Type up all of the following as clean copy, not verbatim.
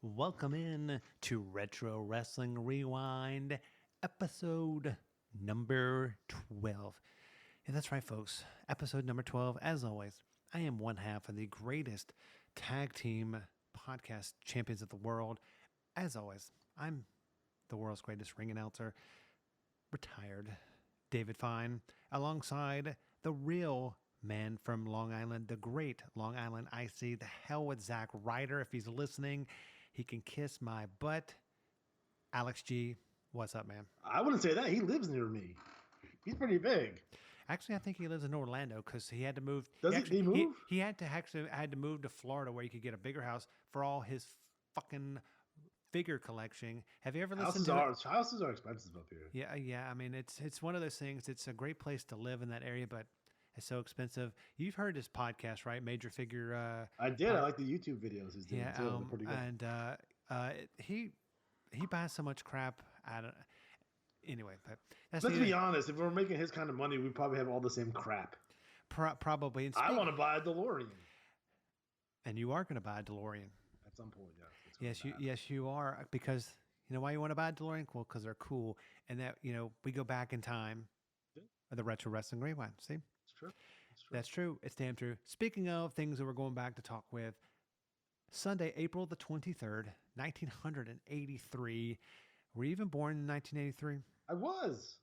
Welcome in to Retro Wrestling Rewind, episode number 12. Yeah, that's right, folks. Episode number 12. As always, I am one half of the greatest tag team podcast champions of the world. As always, I'm the world's greatest ring announcer, retired David Fine, alongside the real man from Long Island, the great Long Island IC, the hell with Zack Ryder. If he's listening, he can kiss my butt. Alex G, what's up, man? I wouldn't say that. He lives near me. He's pretty big. Actually, I think he lives in Orlando because he had to move. Does he move? He had to move to Florida where he could get a bigger house for all his fucking figure collection. Have you ever listened houses are expensive up here. Yeah. I mean, it's one of those things. It's a great place to live in that area, but it's so expensive. You've heard his podcast, right? Major Figure. I did. I like the YouTube videos he's doing too. They're pretty good. And he buys so much crap. I don't. Anyway, but let's be honest. If we're making his kind of money, we probably have all the same crap. Probably. I want to buy a DeLorean. And you are going to buy a DeLorean at some point. Yeah. Yes, you are. Because you know why you want to buy a DeLorean? Well, because they're cool, and that we go back in time. Yeah. The Retro Wrestling Rewind. See. It's true. That's true. It's damn true. Speaking of things that we're going back to talk with, Sunday, April the 23rd, 1983. Were you even born in 1983? I was.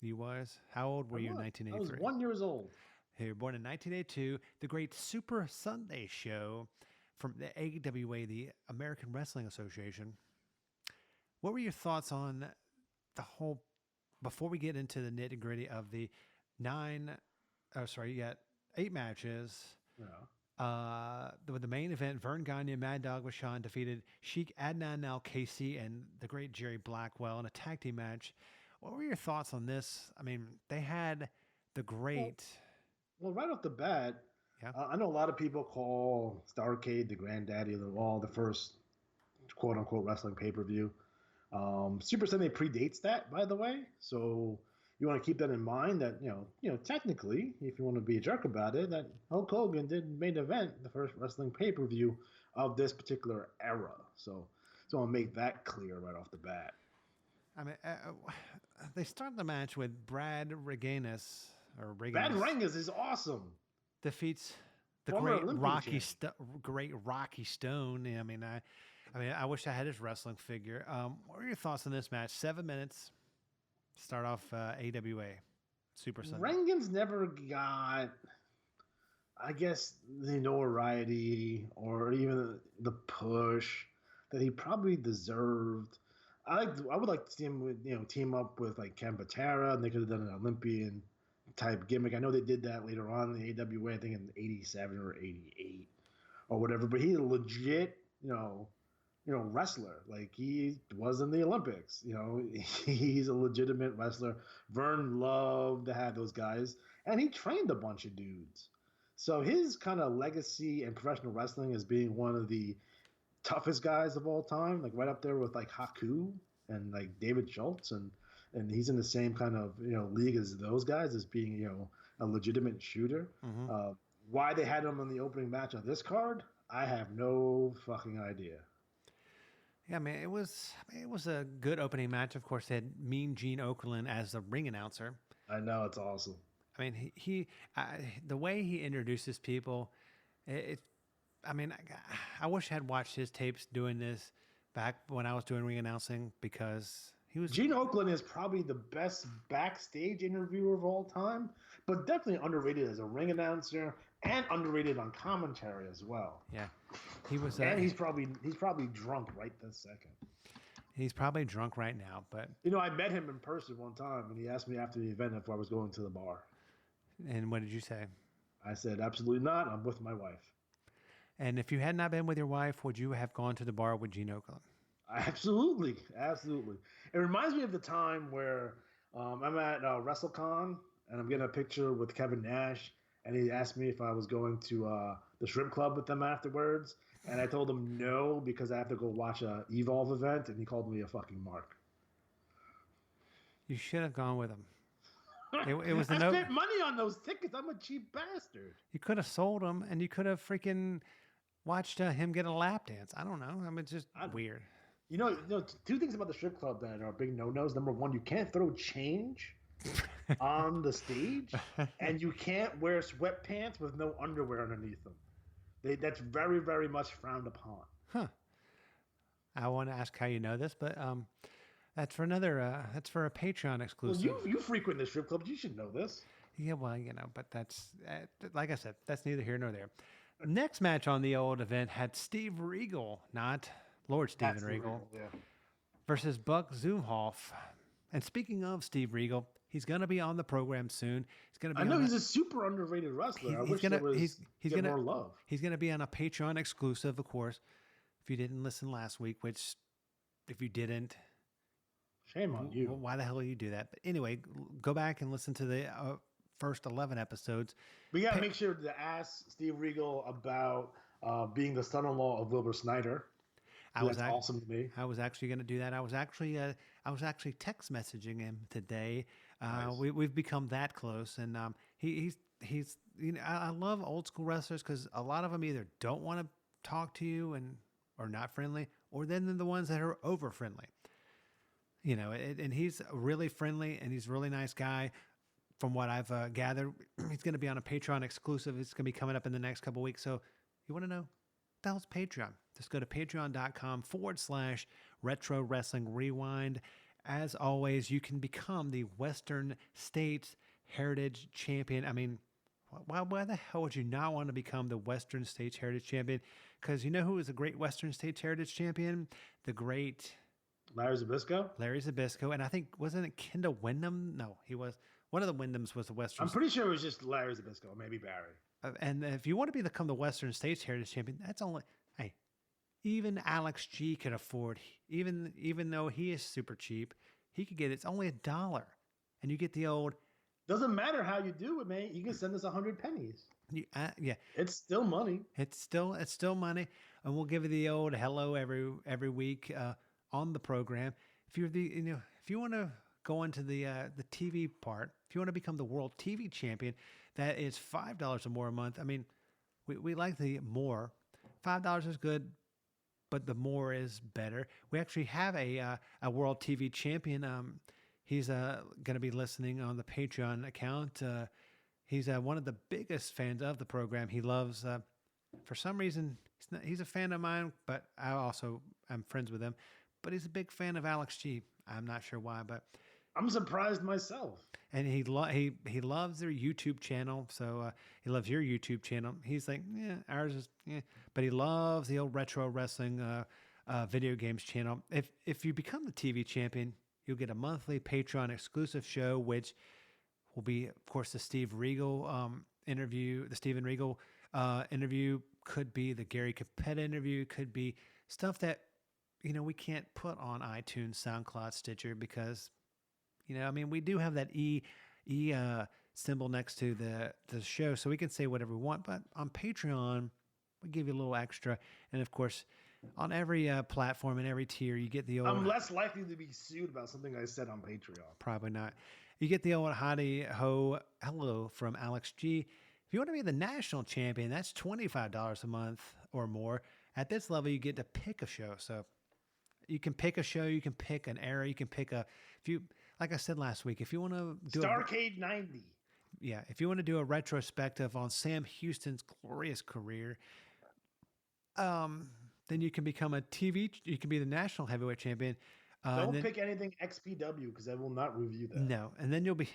You was? How old were you in 1983? I was 1 year old. You were born in 1982. The great Super Sunday show from the AWA, the American Wrestling Association. What were your thoughts on the whole, before we get into the nitty gritty of the 8 matches. Yeah. With the main event, Vern Gagne and Mad Dog Vachon defeated Sheik, Adnan Al-Kaisi, and the great Jerry Blackwell in a tag team match. What were your thoughts on this? I mean, they had the great... Well, right off the bat, yeah. I know a lot of people call Starrcade the granddaddy of them all, the first quote-unquote wrestling pay-per-view. Super Sunday predates that, by the way, so... You want to keep that in mind that, technically, if you want to be a jerk about it, that Hulk Hogan did main event the first wrestling pay-per-view of this particular era. So I want to make that clear right off the bat. I mean, they start the match with Brad Reganis. Brad Reganis is awesome. Defeats the great Rocky Stone. I mean, I wish I had his wrestling figure. What were your thoughts on this match? 7 minutes. Start off AWA, Super Sunday. Reganis never got, I guess, the notoriety or even the push that he probably deserved. I would like to see him, team up with like Ken Patera, and they could have done an Olympian type gimmick. I know they did that later on in the AWA, I think in '87 or '88 or whatever. But he's a legit, wrestler. Like he was in the Olympics. He's a legitimate wrestler. Vern loved to have those guys, and he trained a bunch of dudes. So his kind of legacy in professional wrestling as being one of the toughest guys of all time, like right up there with like Haku and like David Schultz, and he's in the same kind of league as those guys as being a legitimate shooter. Mm-hmm. Why they had him on the opening match on this card, I have no fucking idea. Yeah, man, it was a good opening match. Of course, they had Mean Gene Okerlund as the ring announcer. I know, it's awesome. I mean, the way he introduces people, I wish I had watched his tapes doing this back when I was doing ring announcing, because he was... Gene Okerlund is probably the best backstage interviewer of all time, but definitely underrated as a ring announcer and underrated on commentary as well. Yeah, he was. And he's probably drunk right this second. He's probably drunk right now, but I met him in person one time, and he asked me after the event if I was going to the bar. And what did you say? I said, absolutely not. I'm with my wife. And if you had not been with your wife, would you have gone to the bar with Gene Okerlund? Absolutely. It reminds me of the time where I'm at WrestleCon, and I'm getting a picture with Kevin Nash, and he asked me if I was going to the Shrimp Club with them afterwards, and I told him no because I have to go watch a Evolve event, and he called me a fucking mark. You should have gone with him. It was I spent money on those tickets. I'm a cheap bastard. You could have sold them, and you could have freaking watched him get a lap dance. I don't know. I mean, it's just I, weird. two things about the strip club that are big no-nos. Number one, you can't throw change on the stage, and you can't wear sweatpants with no underwear underneath them. That's very, very much frowned upon. Huh. I want to ask how you know this, but that's for another. That's for a Patreon Well, exclusive. you frequent the strip clubs. You should know this. Yeah, well, but that's like I said, that's neither here nor there. Next match on the old event had Steve Regal, not Lord Steven That's the Regal, real, yeah. versus Buck Zumhoff. And speaking of Steve Regal, he's going to be on the program soon. He's going to I be know on. he's a super underrated wrestler. I He's wish gonna there was he's get gonna more love. he's gonna be on a Patreon exclusive, of course. If you didn't listen last week, which if you didn't, Shame on you. why the hell do you do that? But anyway, go back and listen to the first 11 episodes. We gotta make sure to ask Steve Regal about being the son-in-law of Wilbur Snyder. That's awesome to me. I was actually going to do that. I was actually text messaging him today. Nice. We've become that close, and he's I love old school wrestlers because a lot of them either don't want to talk to you and are not friendly, or then they're the ones that are over friendly. And he's really friendly and he's a really nice guy. From what I've gathered, he's going to be on a Patreon exclusive. It's going to be coming up in the next couple weeks. So you want to know what the hell's Patreon? Just go to patreon.com/retro wrestling rewind. As always, you can become the Western States Heritage Champion. I mean, why the hell would you not want to become the Western States Heritage Champion? Because you know who is a great Western States Heritage Champion? The great Larry Zbyszko? Larry Zbyszko. And I think, wasn't it Kendall Windham? No, he was. One of the Wyndhams was the Western. I'm pretty sure it was just Larry Zbyszko, maybe Barry. And if you want to become the Western States Heritage Champion, that's only, hey, even Alex G can afford, even though he is super cheap, he could get it's only $1, and you get the old. Doesn't matter how you do it, man. You can send us 100 pennies. Yeah, it's still money. It's still money, and we'll give you the old hello every week on the program. If you're if you want to go into the TV part, if you want to become the world TV champion, that is $5 or more a month. I mean, we like the more. $5 is good, but the more is better. We actually have a world TV champion. He's going to be listening on the Patreon account. He's one of the biggest fans of the program. He loves, for some reason, he's a fan of mine, but I'm friends with him. But he's a big fan of Alex G. I'm not sure why, but I'm surprised myself. And he loves their YouTube channel, so he loves your YouTube channel. He's like, yeah, ours is, yeah, but he loves the old retro wrestling video games channel. If you become the TV champion, you'll get a monthly Patreon exclusive show, which will be, of course, the Steve Regal interview. The Steven Regal interview could be the Gary Capetta interview. Could be stuff that we can't put on iTunes, SoundCloud, Stitcher because. I mean, we do have that E symbol next to the show, so we can say whatever we want. But on Patreon, we give you a little extra. And, of course, on every platform and every tier, you get the old... I'm less likely to be sued about something I said on Patreon. Probably not. You get the old howdy ho hello from Alex G. If you want to be the national champion, that's $25 a month or more. At this level, you get to pick a show. So you can pick a show. You can pick an era. You can pick like I said last week, if you want to do Starcade 90. Yeah, if you want to do a retrospective on Sam Houston's glorious career, then you can become you can be the national heavyweight champion. Don't pick anything XPW because I will not review that. No, and then you'll be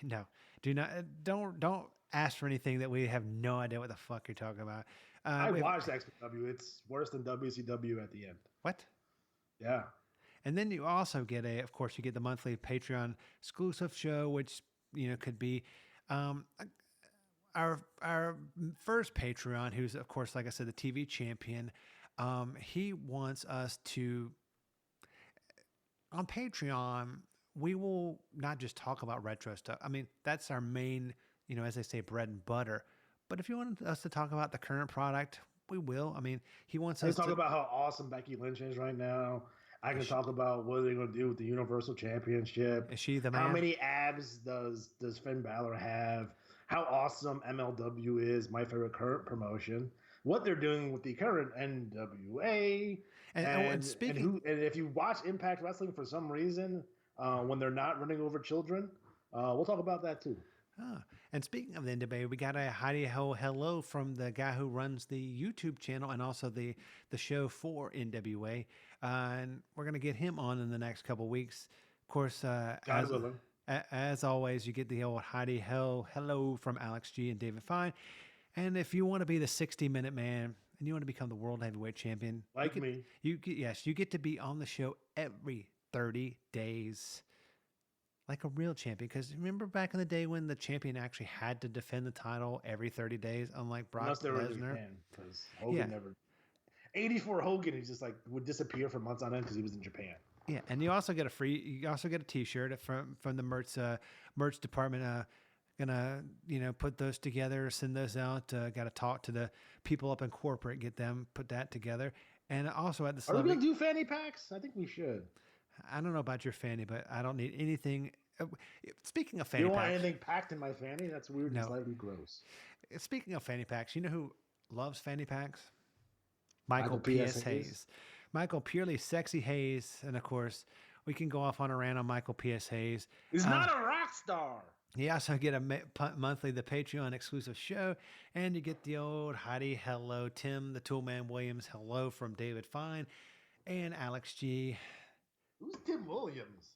don't ask for anything that we have no idea what the fuck you're talking about. I watched XPW. It's worse than WCW at the end. What? Yeah. And then you also get of course, you get the monthly Patreon exclusive show, which could be our first Patreon, who's of course, like I said, the TV champion. He wants us to on Patreon. We will not just talk about retro stuff. I mean, that's our main, as they say, bread and butter. But if you want us to talk about the current product, we will. I mean, he wants us to talk about how awesome Becky Lynch is right now. I can talk about what they're going to do with the Universal Championship. Is she the man? How many abs does Finn Balor have? How awesome MLW is, my favorite current promotion. what they're doing with the current NWA, And and speaking, if you watch Impact Wrestling for some reason when they're not running over children, we'll talk about that too. ah, and speaking of the NWA, we got a howdy ho hello from the guy who runs the YouTube channel and also the show for NWA, and we're gonna get him on in the next couple weeks. Of course, God willing. as always, you get the old howdy ho hello from Alex G and David Fine. And if you want to be the 60-minute man and you want to become the world heavyweight champion, Like me. you get to be on the show every 30 days like a real champion. Because remember back in the day when the champion actually had to defend the title every 30 days, unlike Brock Unless they were in Lesnar? Japan, because Hogan Yeah, never. 84 Hogan, he just like would disappear for months on end because he was in Japan. yeah, and you also get a T-shirt from the merch department. Gonna put those together, send those out. Got to talk to the people up in corporate, get them put that together, and also at the Are we celebrity. gonna do fanny packs? I think we should. I don't know about your fanny, but I don't need anything. Speaking of You fanny don't want packs, anything packed in my fanny? That's weird and no. slightly gross. Speaking of fanny packs, you know who loves fanny packs? Michael Michael P.S. P.S. Hayes. Hayes. Michael Purely Sexy Hayes, and of course, we can go off on a rant on Michael P.S. Hayes. He's not a rock star. You also get a monthly, the Patreon exclusive show, and you get the old howdy hello, Tim the Toolman Williams hello from David Fine and Alex G. Who's Tim Williams?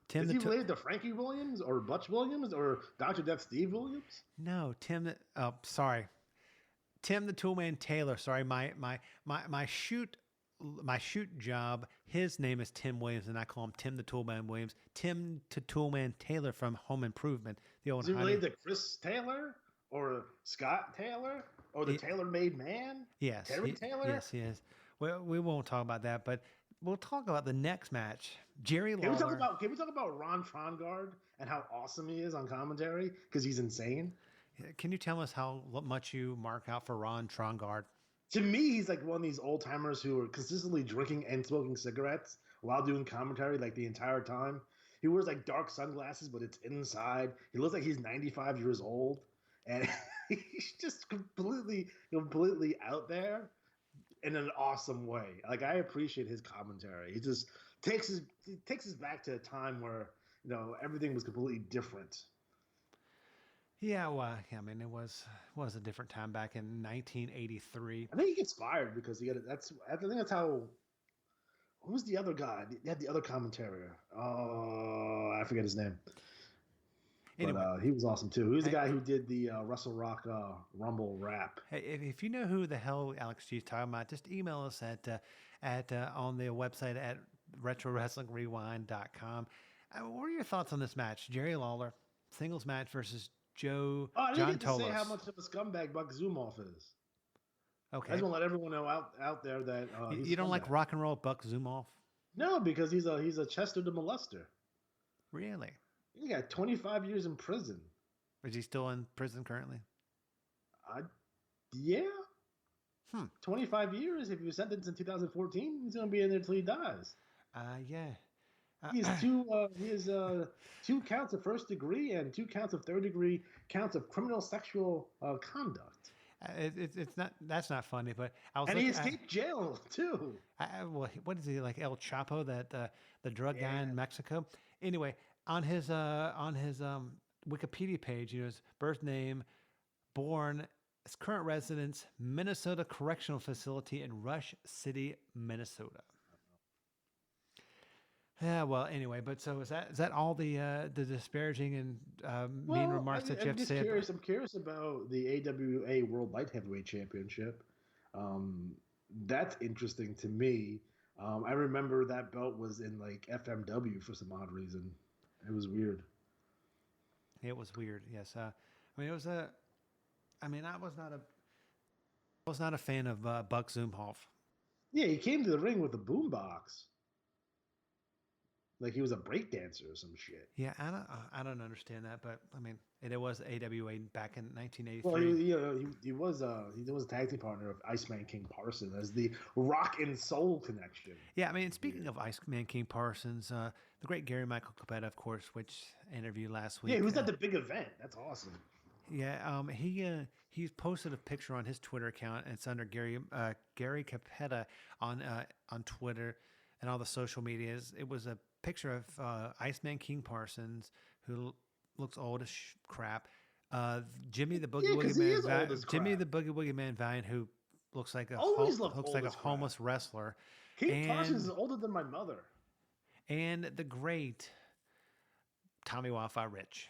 Tim Is the he related to Frankie Williams or Butch Williams or Dr. Death Steve Williams? No, Tim. Sorry, Tim the Toolman Taylor. Sorry, my shoot job. His name is Tim Williams, and I call him Tim the Toolman Williams. Tim to Toolman Taylor from Home Improvement. The old Is he related to Chris Taylor or Scott Taylor or the Taylor Made Man? Yes, Terry Taylor? Yes, he is. Well, we won't talk about that, but we'll talk about the next match. Jerry Can we Lawler. talk about Ron Trongard and how awesome he is on commentary because he's insane? Can you tell us how much you mark out for Ron Trongard? To me, he's like one of these old timers who are consistently drinking and smoking cigarettes while doing commentary like the entire time. He wears like dark sunglasses, but it's inside. He looks like he's 95 years old, and he's just completely out there in an awesome way. Like I appreciate his commentary. He just takes us back to a time where everything was completely different. Yeah, well, I mean, it was a different time back in 1983. I think he gets fired because I think that's how. Who was the other guy? They had the other commentator. Oh, I forget his name. Anyway, but he was awesome too. He was the guy who did the Russell Rock Rumble rap. Hey, if you know who the hell Alex G is talking about, just email us at on the website at retrowrestlingrewind.com. What are your thoughts on this match? Jerry Lawler, singles match versus Joe I didn't John get to Tolos. say how much of a scumbag Buck Zumoff is. Okay. I just want to let everyone know out there that you don't like rock and roll Buck Zumoff? No, because he's a Chester the molester. Really? He got 25 years in prison. Is he still in prison currently? Yeah. 25 years. If he was sentenced in 2014, he's going to be in there till he dies. Yeah. He has two counts of first degree and 2 counts of third degree counts of criminal sexual conduct. It's not, that's not funny, but he escaped jail too. Well, what is he, like El Chapo, that the drug guy in Mexico? Anyway, on his Wikipedia page, his birth name, born, his current residence, Minnesota Correctional Facility in Rush City, Minnesota. Yeah, well, anyway, but so is that all the disparaging and mean remarks that you have to say? I'm curious about the AWA World Light Heavyweight Championship. That's interesting to me. I remember that belt was in like FMW for some odd reason. It was weird. It was weird. Yes. I mean, it was a. I mean, I was not a fan of Buck Zumhoff. Yeah, he came to the ring with a boombox. Like he was a breakdancer or some shit. Yeah, I don't understand that, but I mean, it was AWA back in 1983. Well, he was a tag team partner of Iceman King Parsons as the Rock and Soul connection. Yeah, I mean, speaking of Iceman King Parsons, the great Gary Michael Capetta, of course, which interviewed last week. Yeah, he was at the big event. That's awesome. He's posted a picture on his Twitter account, and it's under Gary Capetta on Twitter and all the social medias. It was a picture of Iceman King Parsons, who looks old as crap. Jimmy the Boogie Yeah, Woogie because he Man, is old as Jimmy crap. the Boogie Woogie Man Vine, who Always looked looks old like a as crap. homeless wrestler, King Parsons is and older than my mother. the great Tommy Wildfire Rich.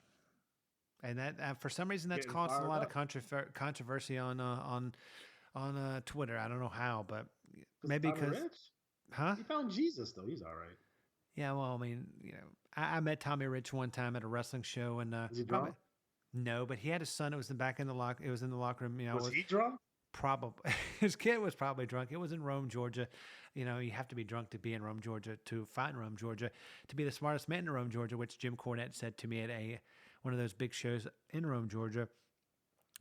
And that for some reason that's Getting caused a fired lot of up controversy on Twitter. I don't know how, but because maybe Tommy because, Rich. huh? He found Jesus though. He's all right. Yeah, well, I mean, I met Tommy Rich one time at a wrestling show, and Is he probably drunk? no, but he had his son. It was in back in the lock. It was in the locker room. Was he drunk? Probably his kid was probably drunk. It was in Rome, Georgia. You have to be drunk to be in Rome, Georgia, to fight in Rome, Georgia, to be the smartest man in Rome, Georgia, which Jim Cornette said to me at one of those big shows in Rome, Georgia.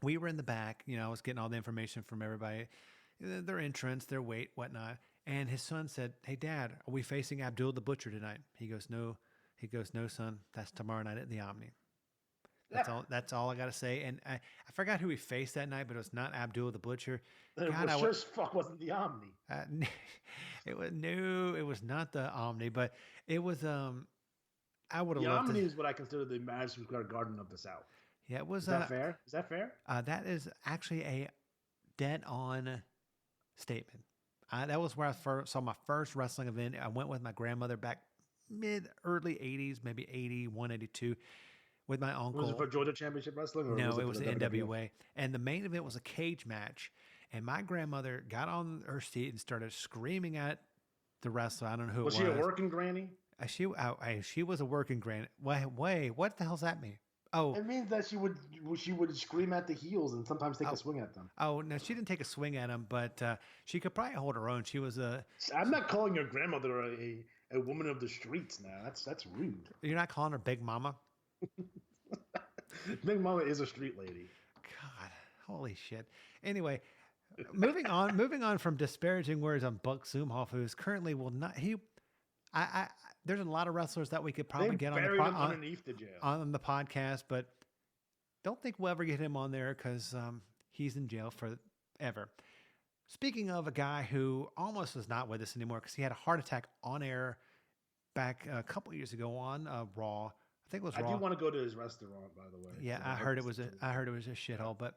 We were in the back. I was getting all the information from everybody, their entrance, their weight, whatnot. And his son said, "Hey, Dad, are we facing Abdul the Butcher tonight?" He goes, "No." He goes, "No, son. That's tomorrow night at the Omni." That's all. That's all I got to say. And I forgot who he faced that night, but it was not Abdul the Butcher. It God, was sure as fuck wasn't the Omni. uh, it was no, it was not the Omni, but it was. I would have The loved to. Omni is what I consider the Madison Square Garden of the South. Yeah, it was. Is that fair? Is that fair? That is actually a dead on statement. That was where I first saw my first wrestling event. I went with my grandmother back early 80s, maybe 81, 82, with my uncle. Was it for Georgia Championship Wrestling? Or No, was it for was the NWA. And the main event was a cage match. And my grandmother got on her seat and started screaming at the wrestler. I don't know who Was it was. she a working granny? She was a working granny. Wait, what the hell's that mean? Oh, It means that she would scream at the heels and sometimes take a swing at them. oh no, she didn't take a swing at him, but she could probably hold her own. She was a. I'm not calling your grandmother a woman of the streets now. That's rude. You're not calling her Big Mama? Big Mama is a street lady. God, holy shit. Anyway, moving on from disparaging words on Buck Zumhoff, who is currently will not he. I there's a lot of wrestlers that we could probably get on the underneath the jail on the podcast, but don't think we'll ever get him on there because he's in jail forever. Speaking of a guy who almost is not with us anymore because he had a heart attack on air back a couple years ago on Raw. I think it was Raw. I do want to go to his restaurant, by the way. Yeah, I heard it was a shithole, but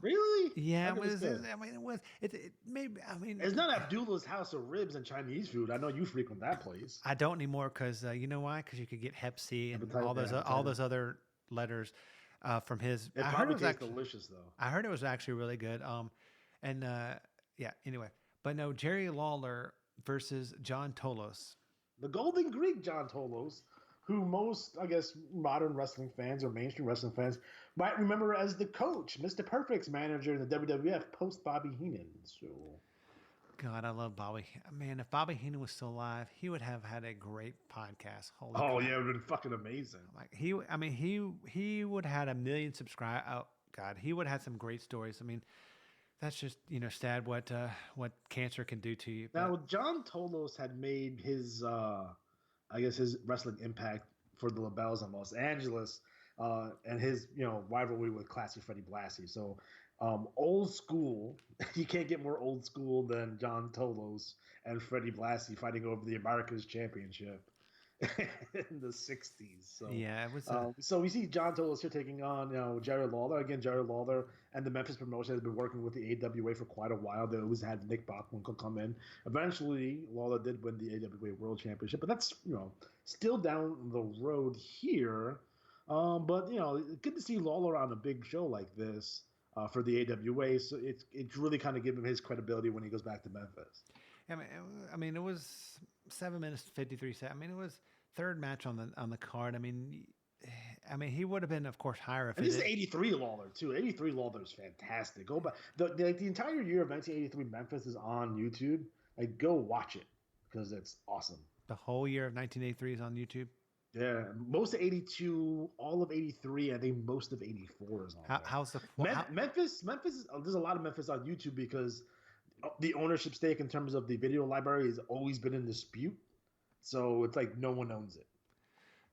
really, yeah, it was good. I mean, it was. It maybe. I mean, it's not Abdullah's House of Ribs and Chinese food. I know you frequent that place. I don't anymore because you know why? Because you could get Hep C and Hepatitis, all those other letters from his. It probably tastes delicious though. I heard it was actually really good. And yeah. Anyway, but no, Jerry Lawler versus John Tolos. The Golden Greek John Tolos, who most, I guess, modern wrestling fans or mainstream wrestling fans might remember as the coach, Mr. Perfect's manager in the WWF post Bobby Heenan. So, God, I love Bobby. Man, if Bobby Heenan was still alive, he would have had a great podcast. Holy crap. Yeah, it would have been fucking amazing. Like he would have had 1 million subscribers. Oh God, he would have had some great stories. I mean, that's just sad what cancer can do to you. Now, John Tolos had made his I guess his wrestling impact for the LaBelles in Los Angeles, and his rivalry with Classy Freddie Blassie. So, old school. You can't get more old school than John Tolos and Freddie Blassie fighting over the America's Championship in the '60s. So yeah, it was. So we see John Tolos here taking on Jerry Lawler again. Jerry Lawler and the Memphis promotion has been working with the AWA for quite a while. They always had Nick Bockwinkel come in. Eventually, Lawler did win the AWA World Championship, but that's still down the road here. But good to see Lawler on a big show like this for the AWA. So it's really kind of given him his credibility when he goes back to Memphis. I mean, it was 7 minutes 53 seconds. I mean, it was third match on the card. I mean, he would have been, of course, higher if. And this is '83 Lawler too. '83 Lawler is fantastic. Go back. The entire year of 1983 Memphis is on YouTube. Like, go watch it because it's awesome. The whole year of 1983 is on YouTube. Yeah, most of '82, all of '83, I think most of '84 is on. How's the Memphis? There's a lot of Memphis on YouTube because the ownership stake in terms of the video library has always been in dispute. So it's like no one owns it.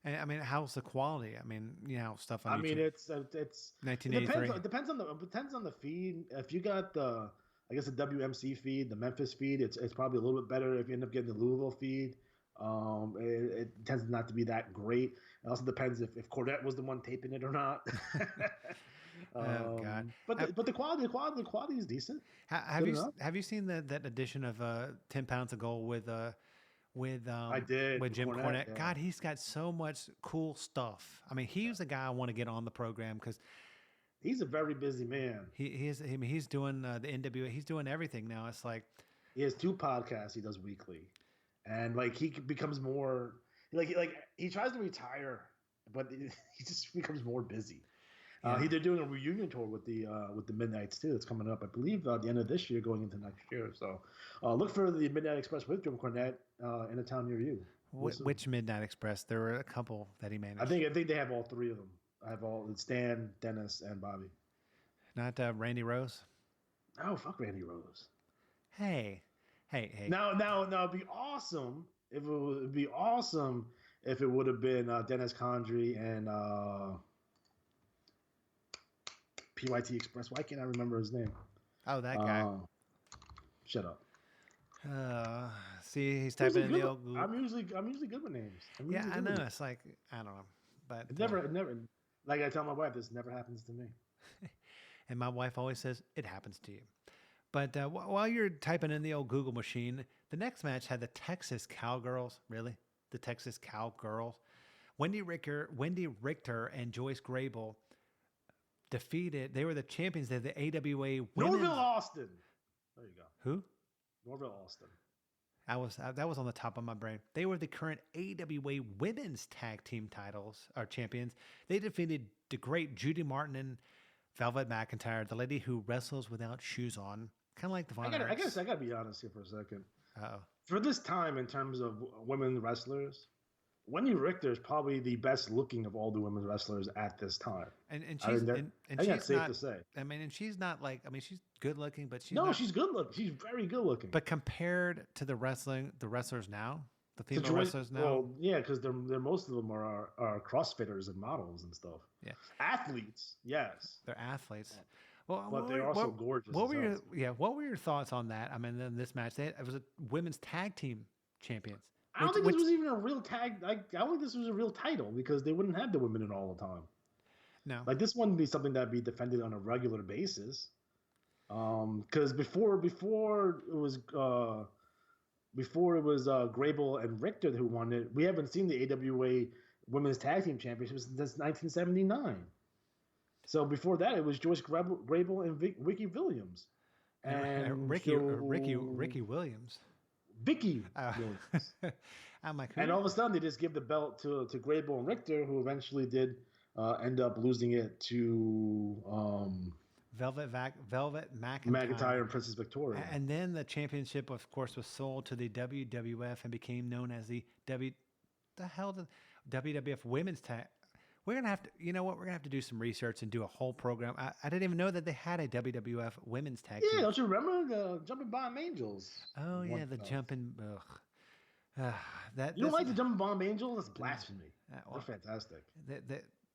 And I mean, how's the quality? I mean, stuff on I mean, YouTube. it's it depends. 1983. It depends on the feed. If you got the, I guess the WMC feed, the Memphis feed, it's probably a little bit better. If you end up getting the Louisville feed, it tends not to be that great. It also depends if Cornette was the one taping it or not. Oh God. But Have, the quality is decent. ha- It's have good you enough. have you seen that edition of 10 pounds of gold with I did with with Jim Cornette. Cornette? Yeah. God, he's got so much cool stuff. I mean, he's the guy I want to get on the program because He's a very busy man. he is. I mean, he's doing the NWA. He's doing everything now. It's like, He has two podcasts he does weekly, and like he becomes more like he tries to retire, but he just becomes more busy. yeah. They're doing a reunion tour with the Midnights too. It's coming up, I believe, the end of this year, going into next year. So look for the Midnight Express with Jim Cornette in a town near you. Which Midnight Express? There were a couple that he managed. I think they have all three of them. I have all Stan, Dennis, and Bobby. Not Randy Rose. Oh fuck, Randy Rose. Hey, hey. Now, it'd be awesome if it would have been Dennis Condrey and PYT Express. Why can't I remember his name? Oh, that guy. Shut up. See, he's typing in the old Google. I'm usually good with names. Yeah, I know. It's like, I don't know, but It never. Like I tell my wife, this never happens to me. and my wife always says it happens to you. But while you're typing in the old Google machine, the next match had the Texas Cowgirls. Really, the Texas Cowgirls. Wendy Richter, and Joyce Grable defeated. They were the champions. They're the AWA women's. Norville Austin. There you go. Who? Norville Austin. That was on the top of my brain. They were the current AWA Women's Tag Team titles or champions. They defeated the great Judy Martin and Velvet McIntyre, the lady who wrestles without shoes on, kind of like the Von I Erichs. guess I gotta be honest here for a second. Uh-oh. For this time, in terms of women wrestlers, Wendy Richter is probably the best looking of all the women wrestlers at this time. And I she's think that- and I think that's she's safe not. to say. I mean, and she's not like. I mean, she's good looking, but she's No, not. she's good looking. She's very good looking. But compared to the wrestlers now, the To female join- wrestlers now, well, yeah, because they're most of them are CrossFitters and models and stuff. Yeah. Athletes, yes, they're athletes. Well, but they're also gorgeous. What as were hell. what were your thoughts on that? I mean, then this match, it was a women's tag team champions. I don't think this was even a real tag. I don't think this was a real title because they wouldn't have the women in all the time. No, Like this wouldn't be something that'd be defended on a regular basis. Because before it was Grable and Richter who won it, we haven't seen the AWA Women's Tag Team Championships since 1979. So before that, it was Joyce Grable and Vicky Williams, and Ricky Williams. Vicky Oh. Williams. I'm like, who? And all of a sudden, they just give the belt to Grable and Richter, who eventually did end up losing it to Velvet McIntyre. McIntyre and Princess Victoria. And then the championship, of course, was sold to the WWF and became known as the WWF Women's Tag. We're gonna have to, you know what? We're gonna have to do some research and do a whole program. I didn't even know that they had a WWF Women's Tag Yeah, Team. don't you remember the Jumping Bomb Angels? Oh yeah, the jumping. That You don't like the Jumping Bomb Angels? That's blasphemy. well, They're fantastic.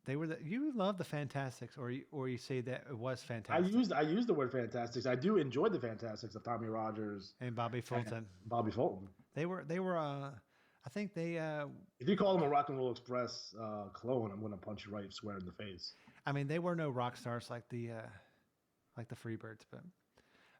they were you love the Fantastics, or you say that it was I fantastic. used the word Fantastics. I do enjoy the Fantastics of Tommy Rogers And Bobby Fulton. Bobby Fulton. They were. I think they. If you call them a Rock and Roll Express clone, I'm going to punch you right square in the face. I mean, they were no rock stars like the Freebirds, but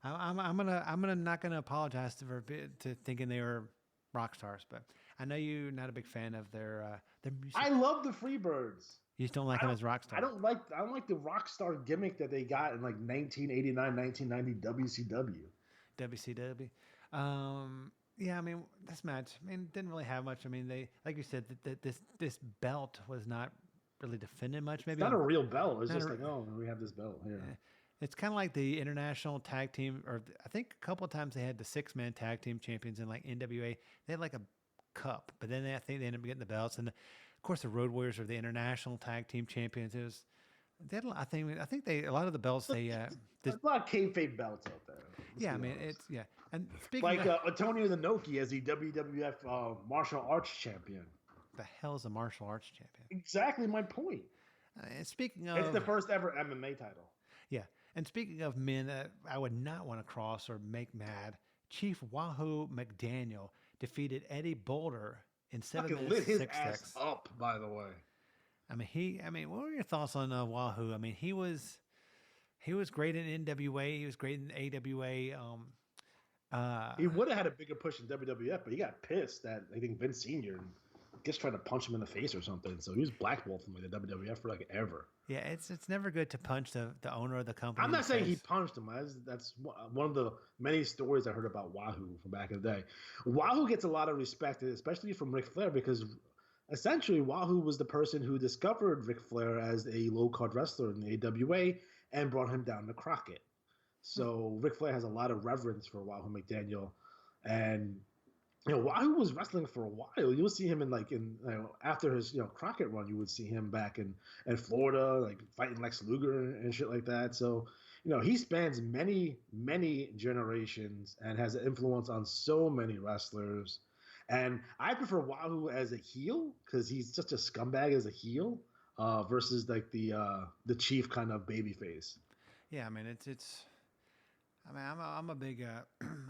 I'm not gonna apologize to thinking they were rock stars. But I know you're not a big fan of their music. I love the Freebirds. You just don't like them as rock stars. I don't like the rock star gimmick that they got in like 1989, 1990 WCW. WCW. Yeah, I mean, this match, didn't really have much. I mean, they, like you said, this belt was not really defended much. Maybe It's not a real belt. It's not just a- like, oh, we have this belt here. It's kind of like the international tag team, or I think a couple of times they had the 6-man tag team champions in like NWA. They had like a cup, but then I think they ended up getting the belts. And of course, the Road Warriors are the international tag team champions. It was, they had, I think a lot of the belts There's a lot of kayfabe belts out there. yeah, I Let's be mean, honest. it's yeah. And speaking Like of, Antonio Inoki as the WWF martial arts champion. the hell is a martial arts champion? Exactly my point. Speaking It's the of, first ever MMA title. yeah, and speaking of men that I would not want to cross or make mad, Chief Wahoo McDaniel defeated Eddie Boulder in seven Fucking minutes lit his six ass seconds. up, by the way. I mean, what were your thoughts on Wahoo? I mean, he was great in NWA. He was great in AWA. Uh, He would have had a bigger push in WWF, but he got pissed that I think Vince Senior just tried to punch him in the face or something. So he was blackballed from like the WWF for like ever. yeah, it's never good to punch the owner of the company I'm in the not saying he face. punched him. That's one of the many stories I heard about Wahoo from back in the day. Wahoo gets a lot of respect, especially from Ric Flair, because essentially Wahoo was the person who discovered Ric Flair as a low card wrestler in the AWA and brought him down to Crockett. Hmm. So Ric Flair has a lot of reverence for Wahoo McDaniel, and Wahoo was wrestling for a while. You'll see him after his Crockett run, you would see him back in Florida, like fighting Lex Luger and shit like that. So he spans many generations and has an influence on so many wrestlers. And I prefer Wahoo as a heel because he's such a scumbag as a heel, versus like the chief kind of baby face. Yeah, I mean it's. I mean, I'm a big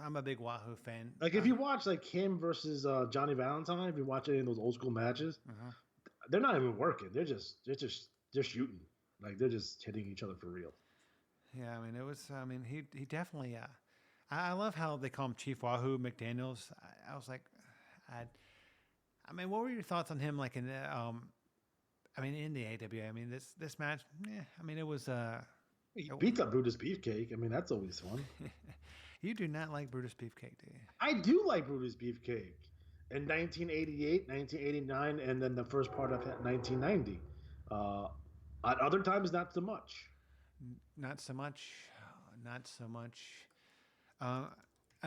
I'm a big Wahoo fan. Like if you watch like him versus Johnny Valentine, if you watch any of those old school matches, Uh-huh. they're not even working. They're shooting. Like they're just hitting each other for real. Yeah, I mean it was. I mean he definitely. I love how they call him Chief Wahoo McDaniel's. I was like, I. I mean, what were your thoughts on him? Like in the I mean in the AWA. I mean this match. Yeah, I mean it was. He beats up Brutus Beefcake. I mean that's always fun. You do not like Brutus Beefcake, do you? I do like Brutus Beefcake in 1988, 1989, and then the first part of 1990. At other times, not so much. Not so much. Not so much. Uh,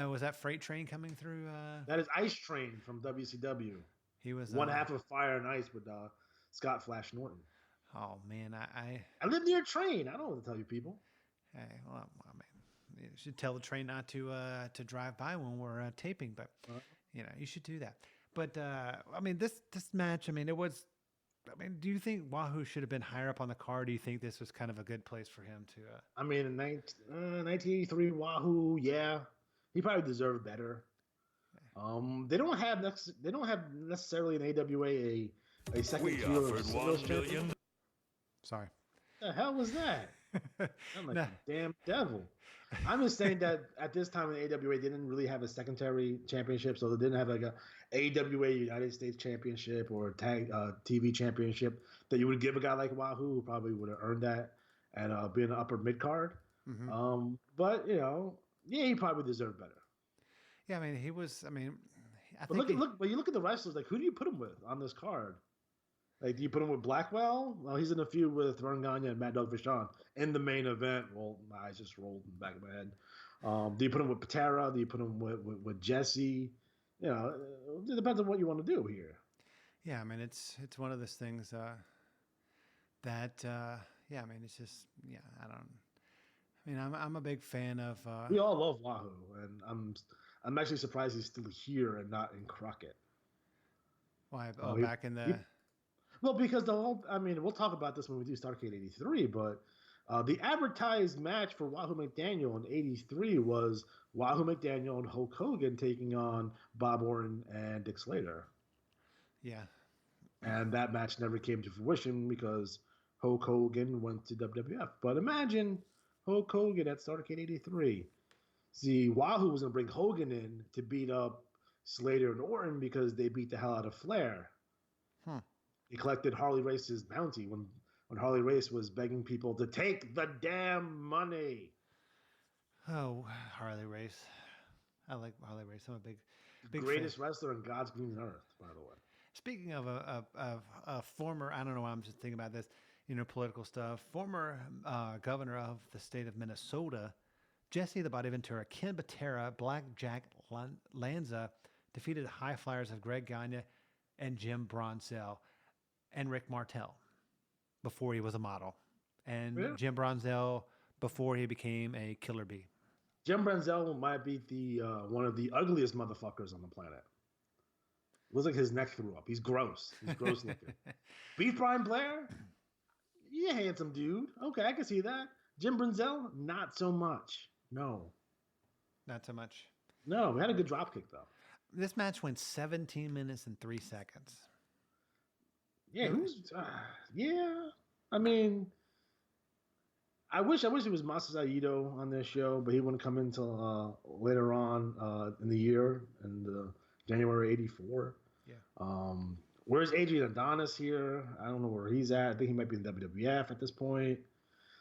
was that freight train coming through? That is Ice Train from WCW. He was One half of Fire and Ice with Scott Flash Norton. Oh man, I live near a train. I don't know what to tell you people. hey, well, I mean, you should tell the train not to drive by when we're taping, but you should do that. But I mean, this match, I mean, it was. I mean, do you think Wahoo should have been higher up on the card? Do you think this was kind of a good place for him to? I mean, in 1983, Wahoo, yeah, he probably deserved better. They don't have necessarily in AWA a second tier of singles champion. Sorry. The hell was that? I'm like Nah. a damn devil. I'm just saying that at this time in AWA, they didn't really have a secondary championship, so they didn't have like a AWA United States Championship or a tag TV championship that you would give a guy like Wahoo, who probably would have earned that and be in the upper mid card. Mm-hmm. But yeah, he probably deserved better. Yeah, I mean, he was. I mean, I But think when you look at the wrestlers, like who do you put him with on this card? Like, do you put him with Blackwell? Well, he's in a feud with Vern Gagne and Mad Dog Vachon in the main event. Well, my eyes just rolled in the back of my head. Do you put him with Patera? Do you put him with Jesse? It depends on what you want to do here. Yeah, I mean, it's one of those things that yeah, I mean, it's just yeah, I don't. I mean, I'm a big fan of. We all love Wahoo, and I'm actually surprised he's still here and not in Crockett. Why? He- Back in he the. Well, because I mean, we'll talk about this when we do Starrcade 83, but the advertised match for Wahoo McDaniel in 83 was Wahoo McDaniel and Hulk Hogan taking on Bob Orton and Dick Slater. Yeah. And that match never came to fruition because Hulk Hogan went to WWF. But imagine Hulk Hogan at Starrcade 83. See, Wahoo was going to bring Hogan in to beat up Slater and Orton because they beat the hell out of Flair. He collected Harley Race's bounty when Harley Race was begging people to take the damn money. Oh, Harley Race. I like Harley Race. I'm a big Greatest fan. wrestler on God's green earth, by the way. Speaking of a former, I don't know why I'm just thinking about this, political stuff. Former governor of the state of Minnesota, Jesse the Body Ventura, Ken Patera, Black Jack Lanza defeated high flyers of Greg Gagne and Jim Bronzell and Rick Martel before he was a model, and Jim Bronzell before he became a killer bee. Jim Bronzell might be the one of the ugliest motherfuckers on the planet. Looks like his neck threw up. He's gross. He's gross looking. Beef Brian Blair? Yeah, handsome dude. Okay, I can see that. Jim Brunzell? Not so much. No. Not so much. No, we had a good dropkick, though. This match went 17 minutes and 3 seconds. Yeah, yeah. I mean, I wish it was Masa Saito on this show, but he wouldn't come until later on in the year, in January '84. Yeah. Where's Adrian Adonis here? I don't know where he's at. I think he might be in WWF at this point.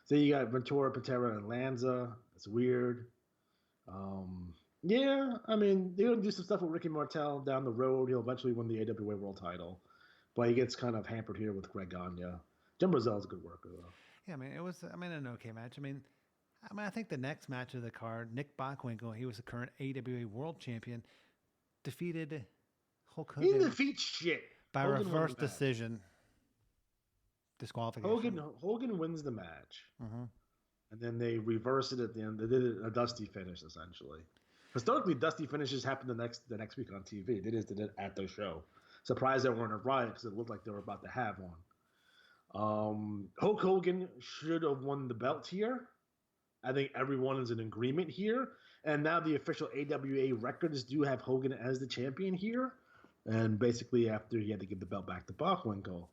So you got Ventura, Patera, and Lanza. That's weird. Yeah, I mean, they're going to do some stuff with Ricky Martel down the road. He'll eventually win the AWA World title. But he gets kind of hampered here with Greg Gagne. Jim Brunzell's a good worker, though. Yeah, I mean, it was, an okay match. I think the next match of the card, Nick Bockwinkel, he was the current AWA World Champion, defeated Hulk He Hogan didn't defeat shit. by Hogan reverse won the match. decision. Disqualification. Hogan wins the match. Mm-hmm. And then they reverse it at the end. They did a dusty finish, essentially. Historically, dusty finishes happen the next week on TV. They just did it at the show. Surprised they weren't a riot because it looked like they were about to have one. Hulk Hogan should have won the belt here. I think everyone is in agreement here. And now the official AWA records do have Hogan as the champion here. And basically after he had to give the belt back to Bockwinkel.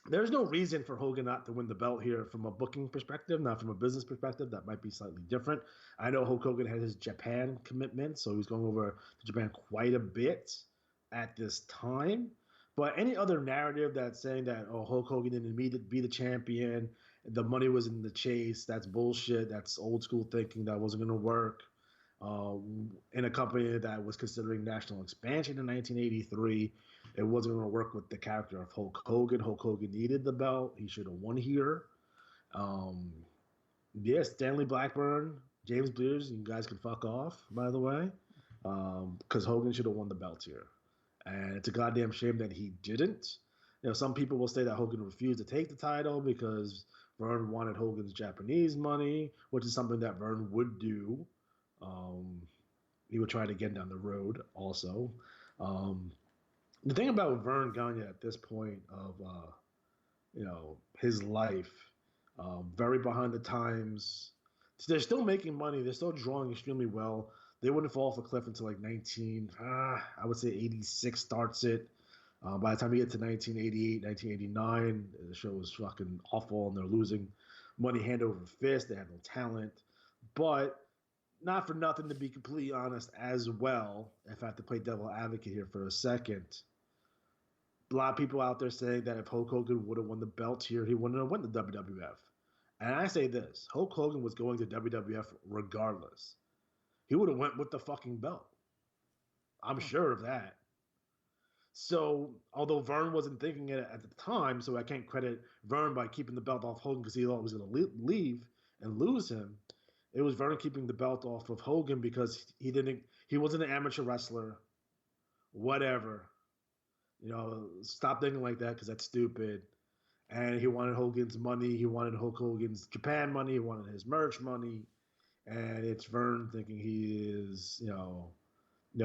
There's no reason for Hogan not to win the belt here from a booking perspective, not from a business perspective. That might be slightly different. I know Hulk Hogan had his Japan commitment, so he's going over to Japan quite a bit at this time. But any other narrative that's saying that, Hulk Hogan didn't be the champion, the money was in the chase, that's bullshit. That's old school thinking that wasn't going to work. In a company that was considering national expansion in 1983, it wasn't going to work with the character of Hulk Hogan. Hulk Hogan needed the belt. He should have won here. Stanley Blackburn, James Beers, you guys can fuck off, by the way, because Hogan should have won the belt here. And it's a goddamn shame that he didn't. Some people will say that Hogan refused to take the title because Vern wanted Hogan's Japanese money, which is something that Vern would do. He would try to get down the road also. The thing about Vern Gagne at this point of, his life, very behind the times. They're still making money. They're still drawing extremely well. They wouldn't fall off a cliff until like 86 starts it. By the time you get to 1988, 1989, the show was fucking awful and they're losing money hand over fist. They have no talent. But not for nothing, to be completely honest as well, if I have to play devil advocate here for a second, a lot of people out there saying that if Hulk Hogan would have won the belt here, he wouldn't have won the WWF. And I say this, Hulk Hogan was going to WWF regardless. He would have went with the fucking belt. I'm sure of that. So, although Vern wasn't thinking it at the time, so I can't credit Vern by keeping the belt off Hogan because he thought he was going to leave and lose him. It was Vern keeping the belt off of Hogan because he wasn't an amateur wrestler. Whatever. Stop thinking like that because that's stupid. And he wanted Hogan's money. He wanted Hulk Hogan's Japan money. He wanted his merch money. And it's Vern thinking he is,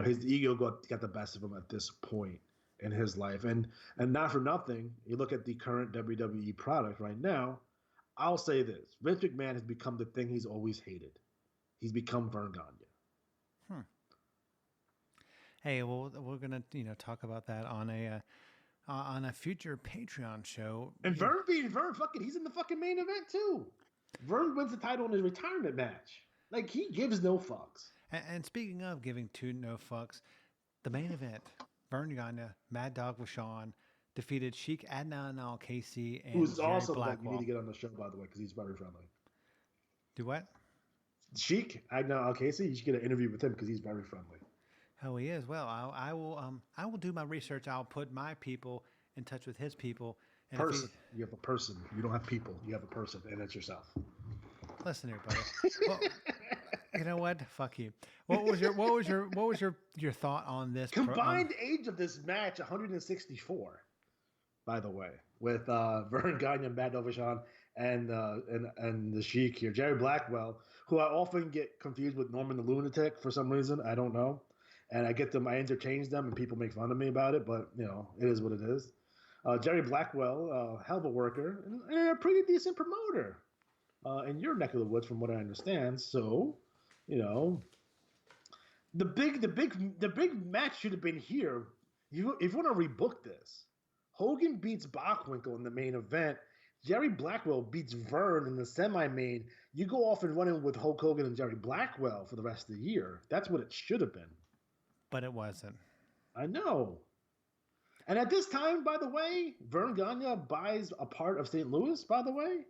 his ego got the best of him at this point in his life. And not for nothing, you look at the current WWE product right now, I'll say this. Vince McMahon has become the thing he's always hated. He's become Vern Gagne. Hey, well, we're gonna talk about that on a future Patreon show. And Vern being Vern, he's in the fucking main event too. Vern wins the title in his retirement match. Like, he gives no fucks. And speaking of giving no fucks, the main event, Vern Gagne, Mad Dog Vachon, defeated Sheik Adnan Al-Kaisi and who's Jerry also Blackwell. You need to get on the show, by the way, because he's very friendly. Do what? Sheik Adnan Al-Kaisi, you should get an interview with him because he's very friendly. Oh, he is. Well, I will do my research. I'll put my people in touch with his people. And You have a person. You don't have people. You have a person, and it's yourself. Listen here, buddy. Well, you know what? Fuck you. What was your thought on this? Combined age of this match, 164. By the way, with Vern Gagne and Mad Dog Vachon and the Sheik here, Jerry Blackwell, who I often get confused with Norman the Lunatic for some reason. I don't know. and I get them, I interchange them, and people make fun of me about it. But it is what it is. Jerry Blackwell, hell of a worker and a pretty decent promoter in your neck of the woods, from what I understand. So, you know, the big match should have been here. If you want to rebook this, Hogan beats Bockwinkel in the main event. Jerry Blackwell beats Vern in the semi-main. You go off and run in with Hulk Hogan and Jerry Blackwell for the rest of the year. That's what it should have been. But it wasn't. I know. And at this time, by the way, Vern Gagne buys a part of St. Louis, by the way,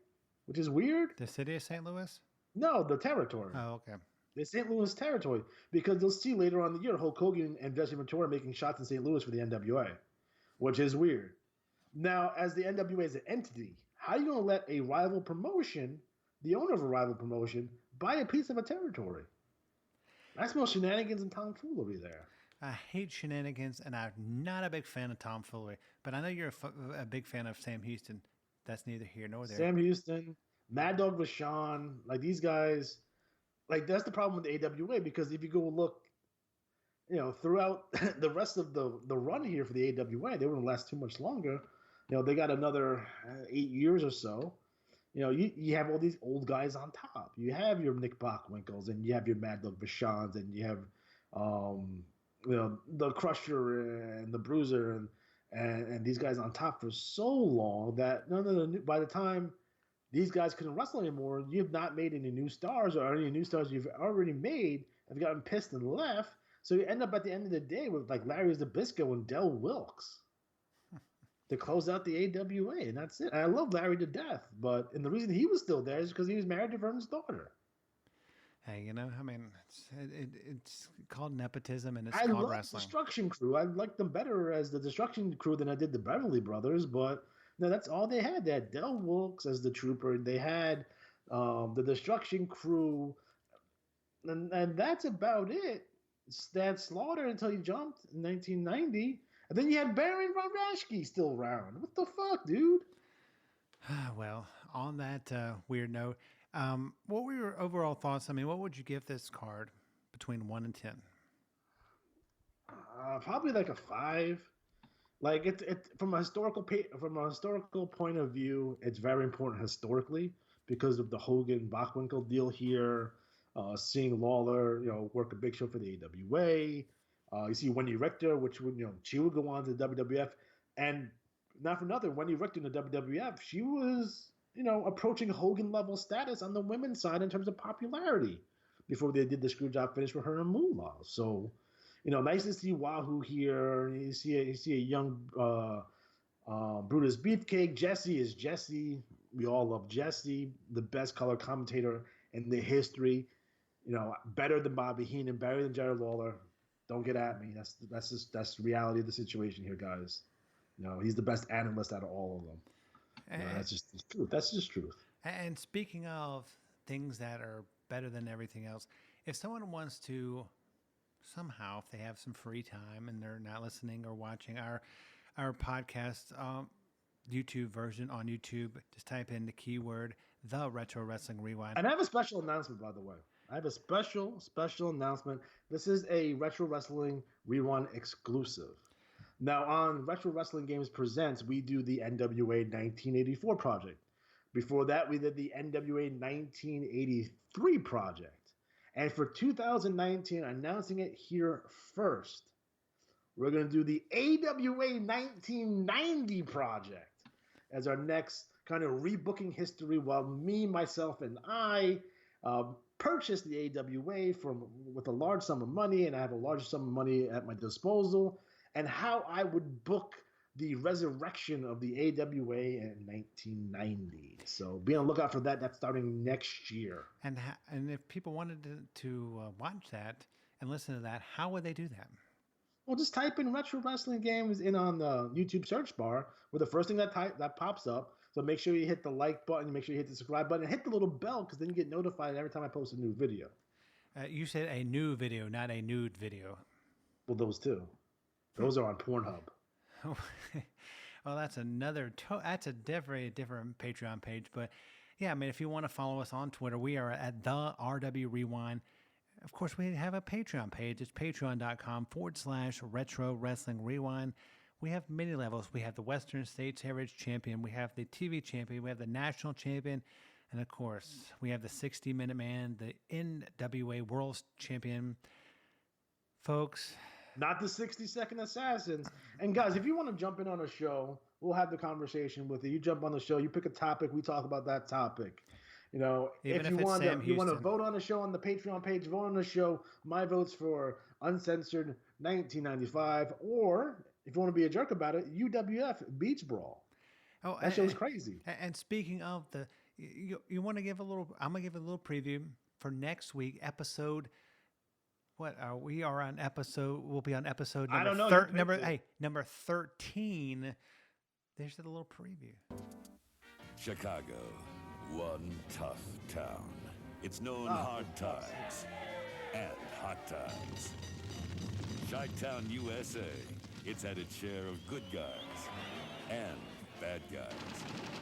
which is weird. The city of St. Louis? No, the territory. Oh, okay. The St. Louis territory. Because you'll see later on in the year, Hulk Hogan and Jesse Ventura making shots in St. Louis for the NWA, which is weird. Now, as the NWA as an entity, how are you going to let a rival promotion, the owner of a rival promotion, buy a piece of a territory? That's more shenanigans and tomfoolery there. I hate shenanigans, and I'm not a big fan of tomfoolery. But I know you're a big fan of Sam Houston. That's neither here nor there. Sam Houston, Mad Dog Vachon, like these guys, like that's the problem with the AWA, because if you go look, throughout the rest of the run here for the AWA, they wouldn't last too much longer. They got another 8 years or so. You have all these old guys on top. You have your Nick Bockwinkel's, and you have your Mad Dog Vachons, and you have the Crusher and the Bruiser and these guys on top for so long that by the time these guys couldn't wrestle anymore, you've not made any new stars, or any new stars you've already made have gotten pissed and left. So you end up at the end of the day with like Larry Zbyszko and Del Wilkes to close out the AWA, and that's it. And I love Larry to death, and the reason he was still there is because he was married to Vern's daughter. Hey, I mean, it's called nepotism, and it's called wrestling. Destruction Crew. I liked them better as the Destruction Crew than I did the Beverly Brothers, but no, that's all they had. They had Del Wilkes as the trooper. They had the Destruction Crew, and that's about it. Stan Slaughter until he jumped in 1990. And then you had Baron Von Raschke still around. What the fuck, dude? Well, on that weird note, what were your overall thoughts? I mean, what would you give this card between 1 and 10? Probably like a 5. Like it from a historical point of view, it's very important historically because of the Hogan Bockwinkel deal here. Seeing Lawler, work a big show for the AWA. You see Wendy Richter, which would, she would go on to the WWF, and not for nothing, Wendy Richter in the WWF, she was, approaching Hogan level status on the women's side in terms of popularity before they did the screw job finish for her and Moolah. So, nice to see Wahoo here. You see a young Brutus Beefcake. Jesse is Jesse. We all love Jesse, the best color commentator in the history. Better than Bobby Heenan, better than Jerry Lawler. Don't get at me. That's the reality of the situation here, guys. He's the best analyst out of all of them. That's just the truth. That's just truth. And speaking of things that are better than everything else, if someone wants to somehow, if they have some free time and they're not listening or watching our podcast YouTube version on YouTube, just type in the keyword The Retro Wrestling Rewind. And I have a special announcement, by the way. I have a special announcement. This is a Retro Wrestling Rewind exclusive. Now, on Retro Wrestling Games Presents, we do the NWA 1984 project. Before that, we did the NWA 1983 project. And for 2019, announcing it here first, we're going to do the AWA 1990 project as our next kind of rebooking history, while me, myself, and I purchased the AWA with a large sum of money, and I have a large sum of money at my disposal, and how I would book the resurrection of the AWA in 1990. So be on the lookout for that. That's starting next year. And if people wanted to watch that and listen to that, how would they do that? Well, just type in Retro Wrestling Games in on the YouTube search bar, where the first thing that pops up. So make sure you hit the like button, make sure you hit the subscribe button, and hit the little bell, because then you get notified every time I post a new video. You said a new video, not a nude video. Well, those too. Those are on Pornhub. Well, that's that's a very different Patreon page. But yeah, I mean, if you want to follow us on Twitter, we are at the RW Rewind. of course, we have a Patreon page. It's patreon.com/retro wrestling rewind. We have many levels. We have the Western States Heritage Champion. We have the TV Champion. We have the National Champion. And of course, we have the 60-Minute Man, the NWA World Champion. Folks. Not the 60-second assassins. And guys, if you want to jump in on a show, we'll have the conversation with you. You jump on the show, you pick a topic, we talk about that topic. You know, Even if you want to vote on the show on the Patreon page, vote on the show. My vote's for Uncensored 1995. Or if you want to be a jerk about it, UWF Beach Brawl. Oh, that show's crazy. And speaking of you want to give a little, I'm going to give a little preview for next week, episode. What are we are on episode? We'll be on episode number, I don't know, number 13. There's a little preview. Chicago, one tough town. It's known hard times and hot times. Chi-Town, USA. It's had its share of good guys and bad guys.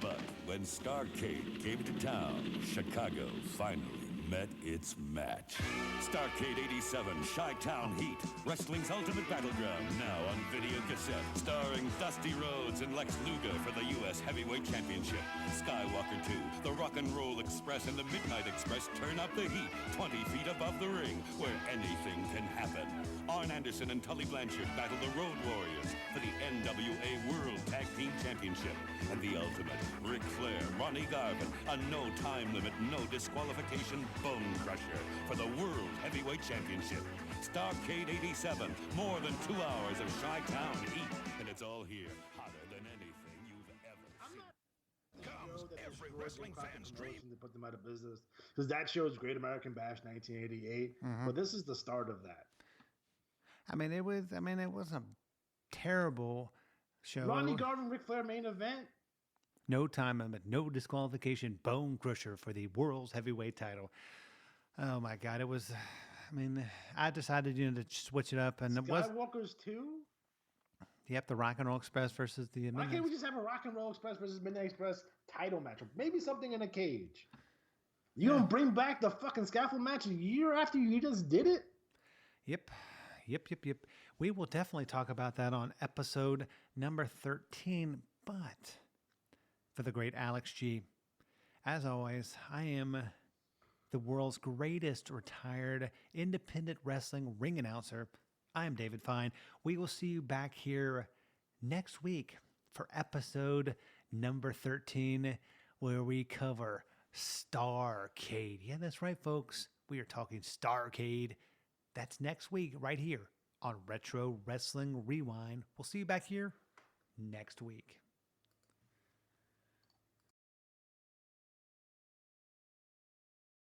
But when Starrcade came to town, Chicago finally met its match. Starrcade 87, Chi-Town Heat, wrestling's ultimate battleground, now on video cassette, starring Dusty Rhodes and Lex Luger for the U.S. Heavyweight Championship. Skywalker 2, the Rock and Roll Express and the Midnight Express turn up the heat 20 feet above the ring, where anything can happen. Arn Anderson and Tully Blanchard battle the Road Warriors for the NWA World Tag Team Championship. And the ultimate, Ric Flair, Ronnie Garvin, a no time limit, no disqualification bone crusher for the World Heavyweight Championship. Starrcade 87, more than 2 hours of Chi-Town heat, and it's all here, hotter than anything you've ever seen. Comes every wrestling fan's dream to put them out of business, because that show is Great American Bash 1988, but this is the start of that. I mean, it was a terrible show. Ronnie Garvin, Ric Flair main event. No time limit, no disqualification, bone crusher for the world's heavyweight title. Oh my God, it was. I mean, I decided to switch it up, and it was Skywalker's 2. Yep, the Rock and Roll Express versus the. Why can't we just have a Rock and Roll Express versus Midnight Express title match? Or maybe something in a cage. You don't bring back the fucking scaffold match a year after you just did it? Yep. We will definitely talk about that on episode number 13. But for the great Alex G, as always, I am the world's greatest retired independent wrestling ring announcer. I am David Fine. We will see you back here next week for episode number 13, where we cover Starrcade. Yeah, that's right, folks. We are talking Starrcade. That's next week right here on Retro Wrestling Rewind. We'll see you back here next week.